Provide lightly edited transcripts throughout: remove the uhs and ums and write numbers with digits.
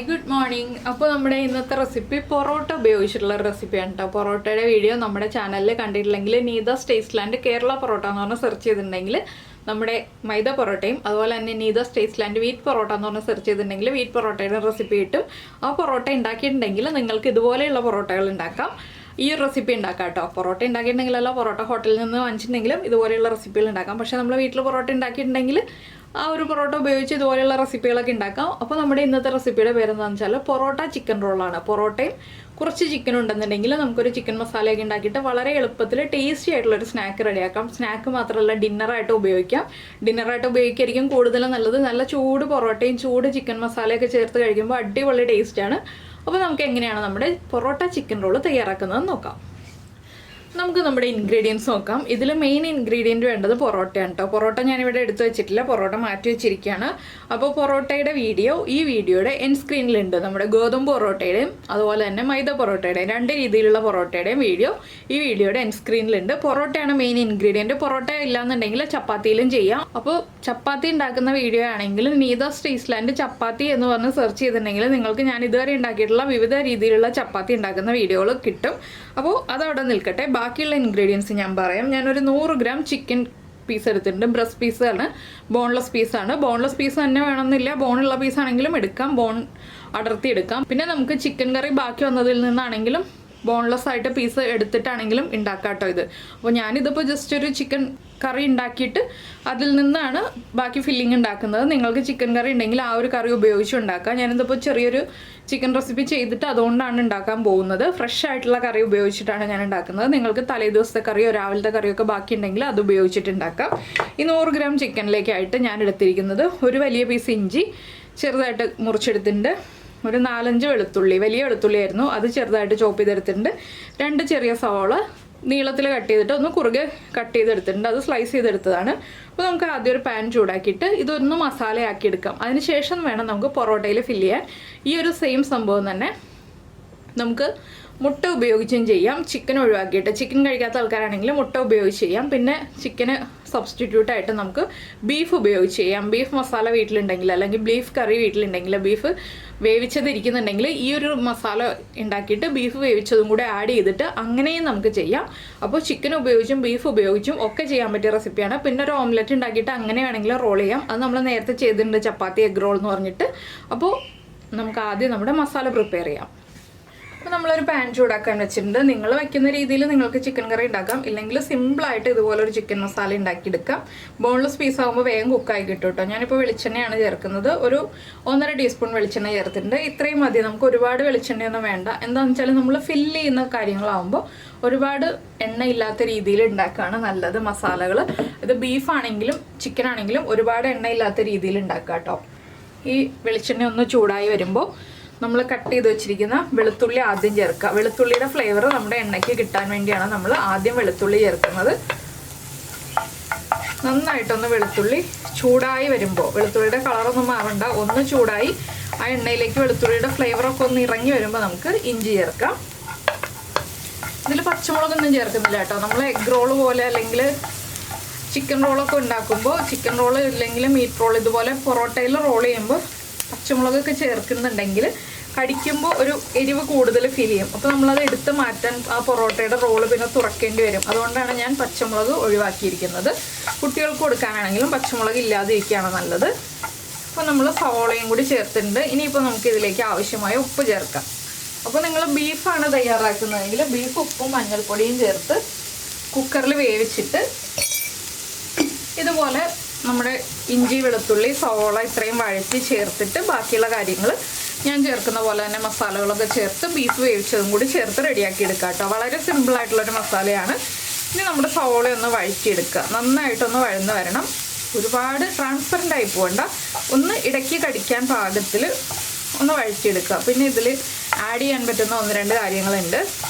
Hi, good morning. അപ്പോൾ നമ്മുടെ ഇന്നത്തെ റെസിപ്പി പൊറോട്ട ഉപയോഗിച്ചിട്ടുള്ള റെസിപ്പിയാണ് ട്ടോ. പൊറോട്ടയുടെ വീഡിയോ നമ്മുടെ ചാനലിൽ കണ്ടിട്ടില്ലെങ്കിൽ നീതാസ് ടേസ്റ്റ്ലാൻഡ് കേരള പൊറോട്ട എന്ന് പറഞ്ഞ് സെർച്ച് ചെയ്തിട്ടുണ്ടെങ്കിൽ നമ്മുടെ മൈദ പൊറോട്ടയും അതുപോലെ തന്നെ നീതാസ് ടേസ്റ്റ്ലാൻഡ് വീറ്റ് പൊറോട്ട എന്ന് പറഞ്ഞ് സെർച്ച് ചെയ്തിട്ടുണ്ടെങ്കിൽ വീറ്റ് പൊറോട്ടയുടെ റെസിപ്പി കിട്ടും. ആ പൊറോട്ട ഉണ്ടാക്കിയിട്ടുണ്ടെങ്കിൽ നിങ്ങൾക്ക് ഇതുപോലെയുള്ള പൊറോട്ടകൾ ഉണ്ടാക്കാം. ഈ ഒരു റെസിപ്പി ഉണ്ടാക്കാം കേട്ടോ. പൊറോട്ട ഉണ്ടാക്കിയിട്ടുണ്ടെങ്കിലല്ല പൊറോട്ട ഹോട്ടലിൽ നിന്ന് വാങ്ങിച്ചിട്ടുണ്ടെങ്കിലും ഇതുപോലെയുള്ള റെസിപ്പികൾ ഉണ്ടാക്കാം. പക്ഷേ നമ്മൾ വീട്ടിൽ പൊറോട്ട ഉണ്ടാക്കിയിട്ടുണ്ടെങ്കിൽ ആ ഒരു പൊറോട്ട ഉപയോഗിച്ച് ഇതുപോലെയുള്ള റെസിപ്പികളൊക്കെ ഉണ്ടാക്കാം. അപ്പോൾ നമ്മുടെ ഇന്നത്തെ റെസിപ്പിയുടെ പേരെന്താണെന്ന് വെച്ചാൽ പൊറോട്ട ചിക്കൻ റോളാണ്. പൊറോട്ടയും കുറച്ച് ചിക്കൻ ഉണ്ടെന്നുണ്ടെങ്കിൽ നമുക്കൊരു ചിക്കൻ മസാലയൊക്കെ ഉണ്ടാക്കിയിട്ട് വളരെ എളുപ്പത്തിൽ ടേസ്റ്റി ആയിട്ടുള്ളൊരു സ്നാക്ക് റെഡിയാക്കാം. സ്നാക്ക് മാത്രമല്ല ഡിന്നറായിട്ട് ഉപയോഗിക്കാം. ഡിന്നറായിട്ട് ഉപയോഗിക്കായിരിക്കും കൂടുതലും നല്ലത്. നല്ല ചൂട് പൊറോട്ടയും ചൂട് ചിക്കൻ മസാലയൊക്കെ ചേർത്ത് കഴിക്കുമ്പോൾ അടിപൊളി ടേസ്റ്റാണ്. അപ്പോൾ നമുക്ക് എങ്ങനെയാണ് നമ്മുടെ പൊറോട്ട ചിക്കൻ റോള് തയ്യാറാക്കുന്നത് നോക്കാം. നമുക്ക് നമ്മുടെ ഇൻഗ്രീഡിയൻസ് നോക്കാം. ഇതിൽ മെയിൻ ഇൻഗ്രീഡിയൻറ്റ് വേണ്ടത് പൊറോട്ടയാണ് കേട്ടോ. പൊറോട്ട ഞാനിവിടെ എടുത്തു വെച്ചിട്ടില്ല, പൊറോട്ട മാറ്റി വെച്ചിരിക്കുകയാണ്. അപ്പോൾ പൊറോട്ടയുടെ വീഡിയോ ഈ വീഡിയോയുടെ എൻ സ്ക്രീനിലുണ്ട്. നമ്മുടെ ഗോതമ്പ് പൊറോട്ടയുടെയും അതുപോലെ തന്നെ മൈദ പൊറോട്ടയുടെയും രണ്ട് രീതിയിലുള്ള പൊറോട്ടയുടെയും വീഡിയോ ഈ വീഡിയോയുടെ എൻ സ്ക്രീനിലുണ്ട്. പൊറോട്ടയാണ് മെയിൻ ഇൻഗ്രീഡിയൻറ്റ്. പൊറോട്ട ഇല്ലാന്നുണ്ടെങ്കിൽ ചപ്പാത്തിയിലും ചെയ്യാം. അപ്പോൾ ചപ്പാത്തി ഉണ്ടാക്കുന്ന വീഡിയോ ആണെങ്കിൽ നീതാസ് ടേസ്റ്റ്ലാൻഡ് ചപ്പാത്തി എന്ന് പറഞ്ഞ് സെർച്ച് ചെയ്തിട്ടുണ്ടെങ്കിൽ നിങ്ങൾക്ക് ഞാൻ ഇതുവരെ ഉണ്ടാക്കിയിട്ടുള്ള വിവിധ രീതിയിലുള്ള ചപ്പാത്തി ഉണ്ടാക്കുന്ന വീഡിയോകൾ കിട്ടും. അപ്പോൾ അതവിടെ നിൽക്കട്ടെ. ബാക്കിയുള്ള ഇൻഗ്രീഡിയൻസ് ഞാൻ പറയാം. ഞാനൊരു 100 ഗ്രാം ചിക്കൻ പീസ് എടുത്തിട്ടുണ്ട്. ബ്രസ്റ്റ് പീസാണ്, ബോൺലെസ് പീസാണ്. ബോൺലെസ് പീസ് തന്നെ വേണമെന്നില്ല, ബോണുള്ള പീസാണെങ്കിലും എടുക്കാം, ബോൺ അടർത്തി എടുക്കാം. പിന്നെ നമുക്ക് ചിക്കൻ കറി ബാക്കി വന്നതിൽ നിന്നാണെങ്കിലും ബോൺലെസ് ആയിട്ട് പീസ് എടുത്തിട്ടാണെങ്കിലും ഉണ്ടാക്കാം കേട്ടോ ഇത്. അപ്പോൾ ഞാനിതിപ്പോൾ ജസ്റ്റ് ഒരു ചിക്കൻ കറി ഉണ്ടാക്കിയിട്ട് അതിൽ നിന്നാണ് ബാക്കി ഫില്ലിങ് ഉണ്ടാക്കുന്നത്. നിങ്ങൾക്ക് ചിക്കൻ കറി ഉണ്ടെങ്കിൽ ആ ഒരു കറി ഉപയോഗിച്ച് ഉണ്ടാക്കാം. ഞാനിതിപ്പോൾ ചെറിയൊരു ചിക്കൻ റെസിപ്പി ചെയ്തിട്ട് അതുകൊണ്ടാണ് ഉണ്ടാക്കാൻ പോകുന്നത്. ഫ്രഷ് ആയിട്ടുള്ള കറി ഉപയോഗിച്ചിട്ടാണ് ഞാൻ ഉണ്ടാക്കുന്നത്. നിങ്ങൾക്ക് തലേ ദിവസത്തെ കറിയോ രാവിലത്തെ കറിയൊക്കെ ബാക്കി ഉണ്ടെങ്കിൽ അത് ഉപയോഗിച്ചിട്ട് ഉണ്ടാക്കാം. ഈ 100 ഗ്രാം ചിക്കനിലേക്കായിട്ട് ഞാൻ എടുത്തിരിക്കുന്നത് ഒരു വലിയ പീസ് ഇഞ്ചി ചെറുതായിട്ട് മുറിച്ചെടുത്തിട്ടുണ്ട്. ഒരു 4-5 വെളുത്തുള്ളി, വലിയ വെളുത്തുള്ളിയായിരുന്നു, അത് ചെറുതായിട്ട് ചോപ്പ് ചെയ്തെടുത്തിട്ടുണ്ട്. 2 ചെറിയ സവാള നീളത്തിൽ കട്ട് ചെയ്തിട്ട് ഒന്ന് കുറുകെ കട്ട് ചെയ്തെടുത്തിട്ടുണ്ട്, അത് സ്ലൈസ് ചെയ്തെടുത്തതാണ്. അപ്പോൾ നമുക്ക് ആദ്യം ഒരു പാൻ ചൂടാക്കിയിട്ട് ഇതൊന്ന് മസാലയാക്കി എടുക്കാം. അതിന് ശേഷം വേണം നമുക്ക് പൊറോട്ടയിൽ ഫില്ല് ചെയ്യാൻ. ഈ ഒരു സെയിം സംഭവം തന്നെ നമുക്ക് മുട്ട ഉപയോഗിച്ചും ചെയ്യാം. ചിക്കൻ ഒഴിവാക്കിയിട്ട്, ചിക്കൻ കഴിക്കാത്ത ആൾക്കാരാണെങ്കിൽ മുട്ട ഉപയോഗിച്ച് ചെയ്യാം. പിന്നെ ചിക്കന് സബ്സ്റ്റിറ്റ്യൂട്ടായിട്ട് നമുക്ക് ബീഫ് ഉപയോഗിച്ച് ചെയ്യാം. ബീഫ് മസാല വീട്ടിലുണ്ടെങ്കിൽ അല്ലെങ്കിൽ ബീഫ് കറി വീട്ടിലുണ്ടെങ്കിൽ, ബീഫ് വേവിച്ചതിരിക്കുന്നുണ്ടെങ്കിൽ ഈ ഒരു മസാല ഉണ്ടാക്കിയിട്ട് ബീഫ് വേവിച്ചതും കൂടെ ആഡ് ചെയ്തിട്ട് അങ്ങനെയും നമുക്ക് ചെയ്യാം. അപ്പോൾ ചിക്കൻ ഉപയോഗിച്ചും ബീഫ് ഉപയോഗിച്ചും ഒക്കെ ചെയ്യാൻ പറ്റിയ റെസിപ്പിയാണ്. പിന്നെ ഒരു ഓംലെറ്റ് ഉണ്ടാക്കിയിട്ട് അങ്ങനെ വേണമെങ്കിൽ റോൾ ചെയ്യാം. അത് നമ്മൾ നേരത്തെ ചെയ്തിട്ടുണ്ട്, ചപ്പാത്തി എഗ് റോൾ എന്ന് പറഞ്ഞിട്ട്. അപ്പോൾ നമുക്ക് ആദ്യം നമ്മുടെ മസാല പ്രിപ്പയർ ചെയ്യാം. അപ്പോൾ നമ്മളൊരു പാൻ ചൂടാക്കാൻ വെച്ചിട്ടുണ്ട്. നിങ്ങൾ വയ്ക്കുന്ന രീതിയിൽ നിങ്ങൾക്ക് ചിക്കൻ കറി ഉണ്ടാക്കാം, ഇല്ലെങ്കിൽ സിമ്പിളായിട്ട് ഇതുപോലൊരു ചിക്കൻ മസാല ഉണ്ടാക്കിയെടുക്കാം. ബോൺലെസ് പീസ് ആകുമ്പോൾ വേഗം കുക്കായി കിട്ടും കേട്ടോ. ഞാനിപ്പോൾ വെളിച്ചെണ്ണയാണ് ചേർക്കുന്നത്. ഒരു 1.5 ടീസ്പൂൺ വെളിച്ചെണ്ണ ചേർത്തിട്ടുണ്ട്. ഇത്രയും മതി, നമുക്ക് ഒരുപാട് വെളിച്ചെണ്ണയൊന്നും വേണ്ട. എന്താണെന്ന് വെച്ചാൽ നമ്മൾ ഫില്ല് ചെയ്യുന്ന കാര്യങ്ങളാകുമ്പോൾ ഒരുപാട് എണ്ണ ഇല്ലാത്ത രീതിയിൽ ഉണ്ടാക്കുകയാണ് നല്ലത് മസാലകൾ. ഇത് ബീഫാണെങ്കിലും ചിക്കൻ ആണെങ്കിലും ഒരുപാട് എണ്ണ ഇല്ലാത്ത രീതിയിൽ ഉണ്ടാക്കുക കേട്ടോ. ഈ വെളിച്ചെണ്ണ ഒന്ന് ചൂടായി വരുമ്പോൾ നമ്മൾ കട്ട് ചെയ്ത് വെച്ചിരിക്കുന്ന വെളുത്തുള്ളി ആദ്യം ചേർക്കുക. വെളുത്തുള്ളിയുടെ ഫ്ലേവർ നമ്മുടെ എണ്ണയ്ക്ക് കിട്ടാൻ വേണ്ടിയാണ് നമ്മൾ ആദ്യം വെളുത്തുള്ളി ചേർക്കുന്നത്. നന്നായിട്ടൊന്ന് വെളുത്തുള്ളി ചൂടായി വരുമ്പോൾ, വെളുത്തുള്ളിയുടെ കളറൊന്നും മാറണ്ട, ഒന്ന് ചൂടായി ആ എണ്ണയിലേക്ക് വെളുത്തുള്ളിയുടെ ഫ്ലേവറൊക്കെ ഒന്ന് ഇറങ്ങി വരുമ്പോൾ നമുക്ക് ഇഞ്ചി ചേർക്കാം. ഇതിൽ പച്ചമുളകൊന്നും ചേർക്കുന്നില്ല കേട്ടോ. നമ്മൾ എഗ് റോള് പോലെ അല്ലെങ്കിൽ ചിക്കൻ റോളൊക്കെ ഉണ്ടാക്കുമ്പോൾ, ചിക്കൻ റോള് ഇല്ലെങ്കിൽ മീറ്റ് റോൾ ഇതുപോലെ പൊറോട്ടയിൽ റോൾ ചെയ്യുമ്പോൾ പച്ചമുളകൊക്കെ ചേർക്കുന്നുണ്ടെങ്കിൽ കടിക്കുമ്പോൾ ഒരു എരിവ് കൂടുതൽ ഫീൽ ചെയ്യും. അപ്പോൾ നമ്മളത് എടുത്ത് മാറ്റാൻ ആ പൊറോട്ടയുടെ റോള് പിന്നെ തുറക്കേണ്ടി വരും. അതുകൊണ്ടാണ് ഞാൻ പച്ചമുളക് ഒഴിവാക്കിയിരിക്കുന്നത്. കുട്ടികൾക്ക് കൊടുക്കാനാണെങ്കിലും പച്ചമുളക് ഇല്ലാതിരിക്കുകയാണ് നല്ലത്. അപ്പോൾ നമ്മൾ സവോളയും കൂടി ചേർത്തിട്ടുണ്ട്. ഇനിയിപ്പോൾ നമുക്ക് ഇതിലേക്ക് ആവശ്യമായ ഉപ്പ് ചേർക്കാം. അപ്പോൾ നിങ്ങൾ ബീഫാണ് തയ്യാറാക്കുന്നതെങ്കിൽ ബീഫ് ഉപ്പും മഞ്ഞൾപ്പൊടിയും ചേർത്ത് കുക്കറിൽ വേവിച്ചിട്ട് ഇതുപോലെ നമ്മുടെ ഇഞ്ചി വെളുത്തുള്ളി സവോള ഇത്രയും വഴറ്റി ചേർത്തിട്ട് ബാക്കിയുള്ള കാര്യങ്ങൾ ഞാൻ ചേർക്കുന്ന പോലെ തന്നെ മസാലകളൊക്കെ ചേർത്ത് ബീഫ് വേവിച്ചതും കൂടി ചേർത്ത് റെഡിയാക്കി എടുക്കുക കേട്ടോ. വളരെ സിമ്പിളായിട്ടുള്ളൊരു മസാലയാണ്. ഇനി നമ്മുടെ സവോള ഒന്ന് വഴറ്റിയെടുക്കുക. നന്നായിട്ടൊന്ന് വഴന്ന് വരണം. ഒരുപാട് ട്രാൻസ്പെറൻ്റ് ആയി പോകണ്ട, ഒന്ന് ഇടയ്ക്ക് കടിക്കാൻ പാകത്തിൽ ഒന്ന് വഴറ്റിയെടുക്കുക. പിന്നെ ഇതിൽ ആഡ് ചെയ്യാൻ പറ്റുന്ന 1-2 കാര്യങ്ങളുണ്ട്.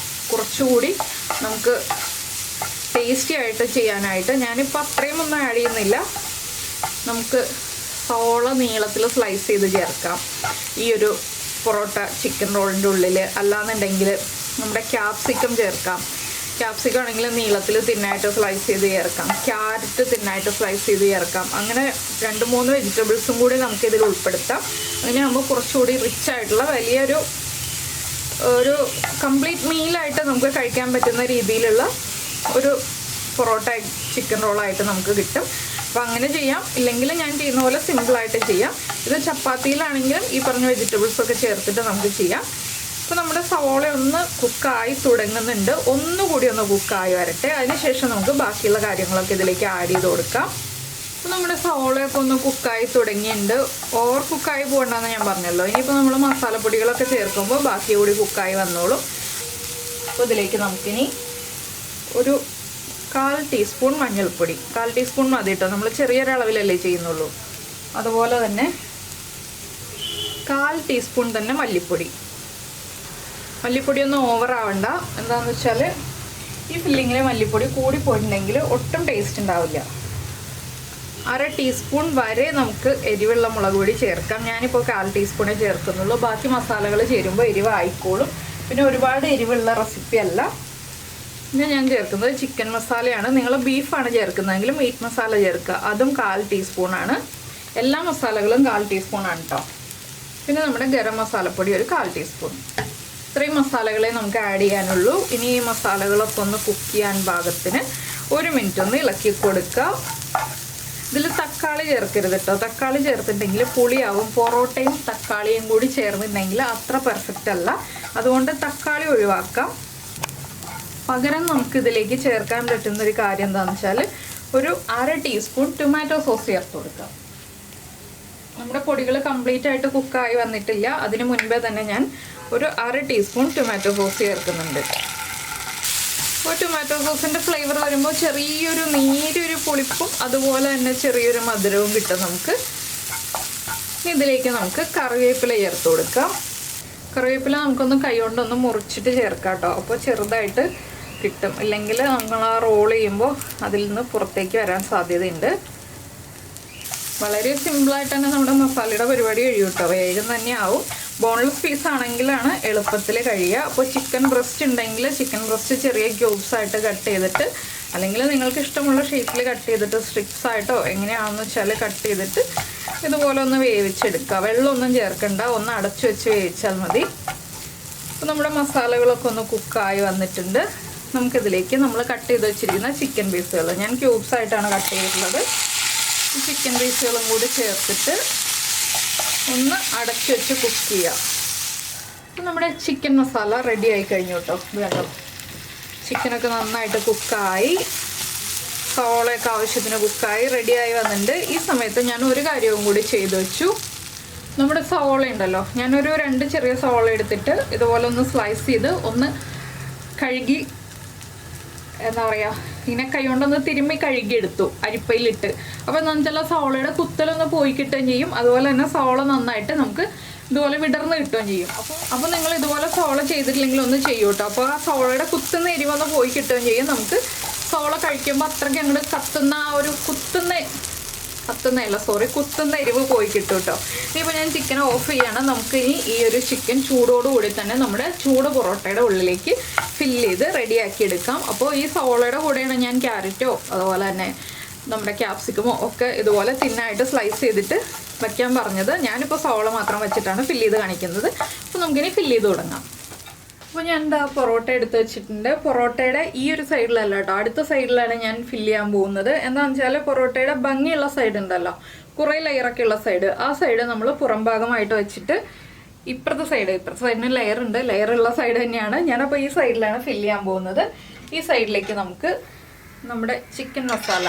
കുറച്ചുകൂടി നമുക്ക് ടേസ്റ്റി ആയിട്ട് ചെയ്യാനായിട്ട് ഞാനിപ്പോൾ അത്രയും ഒന്നും ആഡ് ചെയ്യുന്നില്ല. നമുക്ക് സവോള നീളത്തിൽ സ്ലൈസ് ചെയ്ത് ചേർക്കാം ഈ ഒരു പൊറോട്ട ചിക്കൻ റോളിൻ്റെ ഉള്ളിൽ. അല്ലാന്നുണ്ടെങ്കിൽ നമ്മുടെ ക്യാപ്സിക്കം ചേർക്കാം. ക്യാപ്സിക്കം ആണെങ്കിൽ നീളത്തിൽ തിന്നായിട്ട് സ്ലൈസ് ചെയ്ത് ചേർക്കാം, ക്യാരറ്റ് തിന്നായിട്ട് സ്ലൈസ് ചെയ്ത് ചേർക്കാം. അങ്ങനെ 2-3 വെജിറ്റബിൾസും കൂടി നമുക്കിതിൽ ഉൾപ്പെടുത്താം. അങ്ങനെയാകുമ്പോൾ കുറച്ചുകൂടി റിച്ച് ആയിട്ടുള്ള വലിയൊരു കംപ്ലീറ്റ് മീലായിട്ട് നമുക്ക് കഴിക്കാൻ പറ്റുന്ന രീതിയിലുള്ള ഒരു പൊറോട്ട ചിക്കൻ റോളായിട്ട് നമുക്ക് കിട്ടും. അപ്പോൾ അങ്ങനെ ചെയ്യാം. ഇല്ലെങ്കിൽ ഞാൻ ചെയ്യുന്ന പോലെ സിമ്പിളായിട്ട് ചെയ്യാം. ഇത് ചപ്പാത്തിയിലാണെങ്കിലും ഈ പറഞ്ഞ വെജിറ്റബിൾസൊക്കെ ചേർത്തിട്ട് നമുക്ക് ചെയ്യാം. അപ്പോൾ നമ്മുടെ സവോള ഒന്ന് കുക്കായി തുടങ്ങുന്നുണ്ട്. ഒന്നുകൂടി ഒന്ന് കുക്കായി വരട്ടെ. അതിനുശേഷം നമുക്ക് ബാക്കിയുള്ള കാര്യങ്ങളൊക്കെ ഇതിലേക്ക് ആഡ് ചെയ്ത് കൊടുക്കാം. അപ്പോൾ നമ്മുടെ സവോളയൊക്കെ ഒന്ന് കുക്കായി തുടങ്ങിയിട്ടുണ്ട്. ഓവർ കുക്കായി പോകണ്ടെന്ന് ഞാൻ പറഞ്ഞല്ലോ. ഇനിയിപ്പോൾ നമ്മൾ മസാലപ്പൊടികളൊക്കെ ചേർക്കുമ്പോൾ ബാക്കി കൂടി കുക്കായി വന്നോളും. അപ്പോൾ ഇതിലേക്ക് നമുക്കിനി ഒരു 1/4 ടീസ്പൂൺ മഞ്ഞൾപ്പൊടി, 1/4 ടീസ്പൂൺ മതി കേട്ടോ, നമ്മൾ ചെറിയൊരളവിലല്ലേ ചെയ്യുന്നുള്ളൂ. അതുപോലെ തന്നെ 1/4 ടീസ്പൂൺ തന്നെ മല്ലിപ്പൊടി. മല്ലിപ്പൊടി ഒന്നും ഓവർ ആവണ്ട. എന്താണെന്ന് വെച്ചാൽ ഈ ഫില്ലിങ്ങിൽ മല്ലിപ്പൊടി കൂടിപ്പോയിട്ടുണ്ടെങ്കിൽ ഒട്ടും ടേസ്റ്റ് ഉണ്ടാവില്ല. 1/2 ടീസ്പൂൺ വരെ നമുക്ക് എരിവുള്ള മുളക് പൊടി ചേർക്കാം. ഞാനിപ്പോൾ 1/4 ടീസ്പൂണേ ചേർക്കുന്നുള്ളൂ. ബാക്കി മസാലകൾ ചേരുമ്പോൾ എരിവ് ആയിക്കോളും. പിന്നെ ഒരുപാട് എരിവുള്ള റെസിപ്പി അല്ല. പിന്നെ ഞാൻ ചേർക്കുന്നത് ചിക്കൻ മസാലയാണ്. നിങ്ങൾ ബീഫാണ് ചേർക്കുന്നതെങ്കിൽ മീറ്റ് മസാല ചേർക്കുക. അതും 1/4 ടീസ്പൂണാണ്. എല്ലാ മസാലകളും 1/4 ടീസ്പൂണാണ് കേട്ടോ. പിന്നെ നമ്മുടെ ഗരം മസാലപ്പൊടി ഒരു 1/4 ടീസ്പൂൺ. ഇത്രയും മസാലകളെ നമുക്ക് ആഡ് ചെയ്യാനുള്ളൂ. ഇനി ഈ മസാലകളൊക്കെ ഒന്ന് കുക്ക് ചെയ്യാൻ പാകത്തിന് 1 മിനിറ്റ് ഒന്ന് ഇളക്കി കൊടുക്കുക. ഇതിൽ തക്കാളി ചേർക്കരുത് കേട്ടോ. തക്കാളി ചേർത്തിട്ടുണ്ടെങ്കിൽ പുളിയാവും. പൊറോട്ടയും തക്കാളിയും കൂടി ചേർന്നിട്ടുണ്ടെങ്കിൽ അത്ര പെർഫെക്റ്റ് അല്ല. അതുകൊണ്ട് തക്കാളി ഒഴിവാക്കാം. പകരം നമുക്ക് ഇതിലേക്ക് ചേർക്കാൻ പറ്റുന്ന ഒരു കാര്യം എന്താണെന്ന് വെച്ചാൽ ഒരു 1/2 ടീസ്പൂൺ ടൊമാറ്റോ സോസ് ചേർത്ത് കൊടുക്കാം. നമ്മുടെ പൊടികൾ കംപ്ലീറ്റ് ആയിട്ട് കുക്കായി വന്നിട്ടില്ല. അതിന് മുൻപേ തന്നെ ഞാൻ ഒരു 1/2 ടീസ്പൂൺ ടൊമാറ്റോ സോസ് ചേർക്കുന്നുണ്ട്. അപ്പോൾ ടൊമാറ്റോ സോസിൻ്റെ ഫ്ലേവർ വരുമ്പോൾ ചെറിയൊരു നീരൊരു പുളിപ്പും അതുപോലെ തന്നെ ചെറിയൊരു മധുരവും കിട്ടും നമുക്ക്. ഇതിലേക്ക് നമുക്ക് കറിവേപ്പില ചേർത്ത് കൊടുക്കാം. കറിവേപ്പില നമുക്കൊന്ന് കൈകൊണ്ടൊന്ന് മുറിച്ചിട്ട് ചേർക്കാം കേട്ടോ. അപ്പോൾ ചെറുതായിട്ട് കിട്ടും. ഇല്ലെങ്കിൽ നമ്മൾ ആ റോൾ ചെയ്യുമ്പോൾ അതിൽ നിന്ന് പുറത്തേക്ക് വരാൻ സാധ്യതയുണ്ട്. വളരെ സിമ്പിളായിട്ട് തന്നെ നമ്മുടെ മസാലയുടെ പരിപാടി കഴിയും കേട്ടോ. വേഗം തന്നെ ആവും. ബോൺലെസ് പീസ് ആണെങ്കിലാണ് എളുപ്പത്തിൽ കഴിയുക. അപ്പോൾ ചിക്കൻ ബ്രസ്റ്റ് ഉണ്ടെങ്കിൽ ചിക്കൻ ബ്രസ്റ്റ് ചെറിയ ക്യൂബ്സ് ആയിട്ട് കട്ട് ചെയ്തിട്ട്, അല്ലെങ്കിൽ നിങ്ങൾക്ക് ഇഷ്ടമുള്ള ഷേപ്പിൽ കട്ട് ചെയ്തിട്ട് സ്ട്രിപ്സ് ആയിട്ടോ എങ്ങനെയാണെന്ന് വെച്ചാൽ കട്ട് ചെയ്തിട്ട് ഇതുപോലെ ഒന്ന് വേവിച്ചെടുക്കുക. വെള്ളമൊന്നും ചേർക്കണ്ട, ഒന്ന് അടച്ചു വെച്ച് വേവിച്ചാൽ മതി. അപ്പോൾ നമ്മുടെ മസാലകളൊക്കെ ഒന്ന് കുക്കായി വന്നിട്ടുണ്ട്. നമുക്കിതിലേക്ക് നമ്മൾ കട്ട് ചെയ്ത് വെച്ചിരിക്കുന്ന ചിക്കൻ പീസുകൾ, ഞാൻ ക്യൂബ്സ് ആയിട്ടാണ് കട്ട് ചെയ്തിട്ടുള്ളത്, ഈ ചിക്കൻ പീസുകളും കൂടി ചേർത്തിട്ട് ഒന്ന് അടച്ചു വെച്ച് കുക്ക് ചെയ്യുക. അപ്പോൾ നമ്മുടെ ചിക്കൻ മസാല റെഡി ആയി കഴിഞ്ഞു കേട്ടോ. ഇത് കണ്ടോ, ചിക്കനൊക്കെ നന്നായിട്ട് കുക്കായി, സവോളയൊക്കെ ആവശ്യത്തിന് കുക്കായി റെഡിയായി വന്നിട്ടുണ്ട്. ഈ സമയത്ത് ഞാൻ ഒരു കാര്യവും കൂടി ചെയ്തു വെച്ചു. നമ്മുടെ സവോള ഉണ്ടല്ലോ, ഞാനൊരു 2 ചെറിയ സവോള എടുത്തിട്ട് ഇതുപോലെ ഒന്ന് സ്ലൈസ് ചെയ്ത് ഒന്ന് കഴുകി, എന്താ പറയുക, ഇങ്ങനെ കൈ കൊണ്ടൊന്ന് തിരുമ്മി കഴുകിയെടുത്തു അരിപ്പയിലിട്ട്. അപ്പോൾ എന്താണെന്ന് വെച്ചാൽ സവോളയുടെ കുത്തലൊന്ന് പോയി കിട്ടുകയും ചെയ്യും. അതുപോലെ തന്നെ സവോള നന്നായിട്ട് നമുക്ക് ഇതുപോലെ വിടർന്ന് കിട്ടുകയും ചെയ്യും. അപ്പോൾ നിങ്ങൾ ഇതുപോലെ സവോള ചെയ്തിട്ടില്ലെങ്കിൽ ഒന്ന് ചെയ്യൂ കേട്ടോ. അപ്പോൾ ആ സവോളയുടെ കുത്തുന്ന എരിവൊന്ന് പോയി കിട്ടുകയും ചെയ്യും. നമുക്ക് സവോള കഴിക്കുമ്പോൾ അത്രയ്ക്ക് അങ്ങോട്ട് കത്തുന്ന ആ ഒരു കുത്തുന്ന എരിവ് പോയി കിട്ടും കേട്ടോ. ഇനിയിപ്പോൾ ഞാൻ ചിക്കൻ ഓഫ് ചെയ്യാണ്. നമുക്ക് ഇനി ഈ ഒരു ചിക്കൻ ചൂടോടുകൂടി തന്നെ നമ്മുടെ ചൂട് പൊറോട്ടയുടെ ഉള്ളിലേക്ക് ഫില്ല് ചെയ്ത് റെഡിയാക്കി എടുക്കാം. അപ്പോൾ ഈ സവോളയുടെ കൂടെയാണ് ഞാൻ ക്യാരറ്റോ അതുപോലെ തന്നെ നമ്മുടെ ക്യാപ്സിക്കമോ ഒക്കെ ഇതുപോലെ തിന്നായിട്ട് സ്ലൈസ് ചെയ്തിട്ട് വയ്ക്കാൻ പറഞ്ഞത്. ഞാനിപ്പോൾ സവോള മാത്രം വെച്ചിട്ടാണ് ഫില്ല് ചെയ്ത് കാണിക്കുന്നത്. അപ്പോൾ നമുക്കിനി ഫില്ല് ചെയ്ത് തുടങ്ങാം. അപ്പോൾ ഞാൻ എന്താ പൊറോട്ട എടുത്ത് വെച്ചിട്ടുണ്ട്. പൊറോട്ടയുടെ ഈ ഒരു സൈഡിലല്ല കേട്ടോ, അടുത്ത സൈഡിലാണ് ഞാൻ ഫില്ല് ചെയ്യാൻ പോകുന്നത്. എന്താണെന്ന് വെച്ചാൽ പൊറോട്ടയുടെ ഭംഗിയുള്ള സൈഡ് ഉണ്ടല്ലോ, കുറേ ലെയറൊക്കെ ഉള്ള സൈഡ്, ആ സൈഡ് നമ്മൾ പുറം ഭാഗമായിട്ട് വെച്ചിട്ട് ഇപ്പുറത്തെ സൈഡിന് ലെയർ ഉണ്ട്, ലെയറുള്ള സൈഡ് തന്നെയാണ്. ഞാനപ്പോൾ ഈ സൈഡിലാണ് ഫില്ല് ചെയ്യാൻ പോകുന്നത്. ഈ സൈഡിലേക്ക് നമുക്ക് നമ്മുടെ ചിക്കൻ മസാല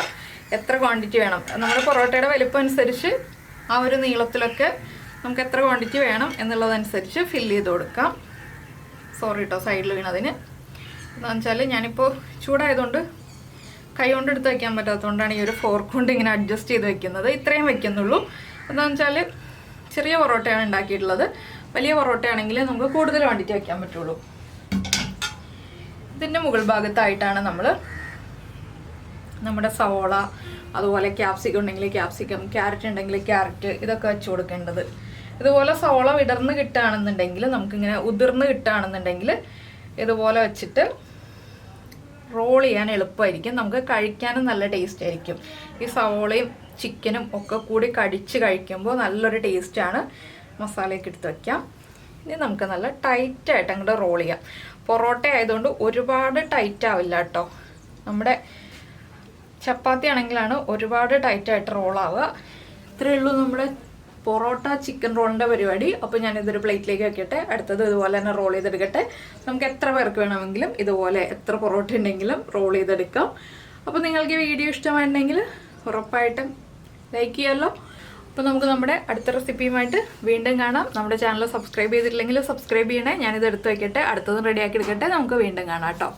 എത്ര ക്വാണ്ടിറ്റി വേണം, നമ്മുടെ പൊറോട്ടയുടെ വലിപ്പം അനുസരിച്ച് ആ ഒരു നീളത്തിലൊക്കെ നമുക്ക് എത്ര ക്വാണ്ടിറ്റി വേണം എന്നുള്ളതനുസരിച്ച് ഫില്ല് ചെയ്ത് കൊടുക്കാം. സോറി കേട്ടോ സൈഡിൽ വീണതിന്. എന്താണെന്ന് വെച്ചാൽ ഞാനിപ്പോൾ ചൂടായതുകൊണ്ട് കൈ കൊണ്ട് എടുത്ത് വയ്ക്കാൻ പറ്റാത്തതുകൊണ്ടാണ് ഈ ഒരു ഫോർക്ക് കൊണ്ട് ഇങ്ങനെ അഡ്ജസ്റ്റ് ചെയ്ത് വെക്കുന്നത്. ഇത്രയും വയ്ക്കുന്നുള്ളൂ. എന്താണെന്ന് വെച്ചാൽ ചെറിയ പൊറോട്ടയാണ് ഉണ്ടാക്കിയിട്ടുള്ളത്. വലിയ പൊറോട്ടയാണെങ്കിൽ നമുക്ക് കൂടുതൽ ക്വാണ്ടിറ്റി വയ്ക്കാൻ പറ്റുള്ളൂ. ഇതിൻ്റെ മുകൾ ഭാഗത്തായിട്ടാണ് നമ്മൾ നമ്മുടെ സവോള, അതുപോലെ ക്യാപ്സിക്കം ഉണ്ടെങ്കിൽ ക്യാപ്സിക്കം, ക്യാരറ്റ് ഉണ്ടെങ്കിൽ ക്യാരറ്റ്, ഇതൊക്കെ വെച്ച് കൊടുക്കേണ്ടത്. ഇതുപോലെ സവോള വിടർന്ന് കിട്ടുകയാണെന്നുണ്ടെങ്കിൽ, നമുക്കിങ്ങനെ ഉതിർന്ന് കിട്ടുകയാണെന്നുണ്ടെങ്കിൽ ഇതുപോലെ വെച്ചിട്ട് റോൾ ചെയ്യാൻ എളുപ്പമായിരിക്കും, നമുക്ക് കഴിക്കാനും നല്ല ടേസ്റ്റ് ആയിരിക്കും. ഈ സവോളയും ചിക്കനും ഒക്കെ കൂടി കടിച്ച് കഴിക്കുമ്പോൾ നല്ലൊരു ടേസ്റ്റാണ്. മസാലയൊക്കെ എടുത്ത് വയ്ക്കാം. ഇനി നമുക്ക് നല്ല ടൈറ്റായിട്ട് അങ്ങോട്ട് റോൾ ചെയ്യാം. പൊറോട്ട ആയതുകൊണ്ട് ഒരുപാട് ടൈറ്റ് ആവില്ല കേട്ടോ. നമ്മുടെ ചപ്പാത്തി ആണെങ്കിലാണ് ഒരുപാട് ടൈറ്റായിട്ട് റോളാവുക. ഇത്രയേ ഉള്ളൂ നമ്മുടെ പൊറോട്ട ചിക്കൻ റോളിൻ്റെ പരിപാടി. അപ്പോൾ ഞാനിതൊരു പ്ലേറ്റിലേക്ക് വെക്കട്ടെ. അടുത്തത് ഇതുപോലെ തന്നെ റോൾ ചെയ്തെടുക്കട്ടെ. നമുക്ക് എത്ര പേർക്ക് വേണമെങ്കിലും ഇതുപോലെ എത്ര പൊറോട്ട ഉണ്ടെങ്കിലും റോൾ ചെയ്തെടുക്കാം. അപ്പോൾ നിങ്ങൾക്ക് വീഡിയോ ഇഷ്ടമായിട്ടുണ്ടെങ്കിൽ ഉറപ്പായിട്ടും ലൈക്ക് ചെയ്യാമല്ലോ. അപ്പോൾ നമുക്ക് നമ്മുടെ അടുത്ത റെസിപ്പിയുമായിട്ട് വീണ്ടും കാണാം. നമ്മുടെ ചാനൽ സബ്സ്ക്രൈബ് ചെയ്തിട്ടില്ലെങ്കിൽ സബ്സ്ക്രൈബ് ചെയ്യണേ. ഞാനിത് എടുത്ത് വയ്ക്കട്ടെ, അടുത്തതും റെഡിയാക്കി എടുക്കട്ടെ. നമുക്ക് വീണ്ടും കാണാം കേട്ടോ.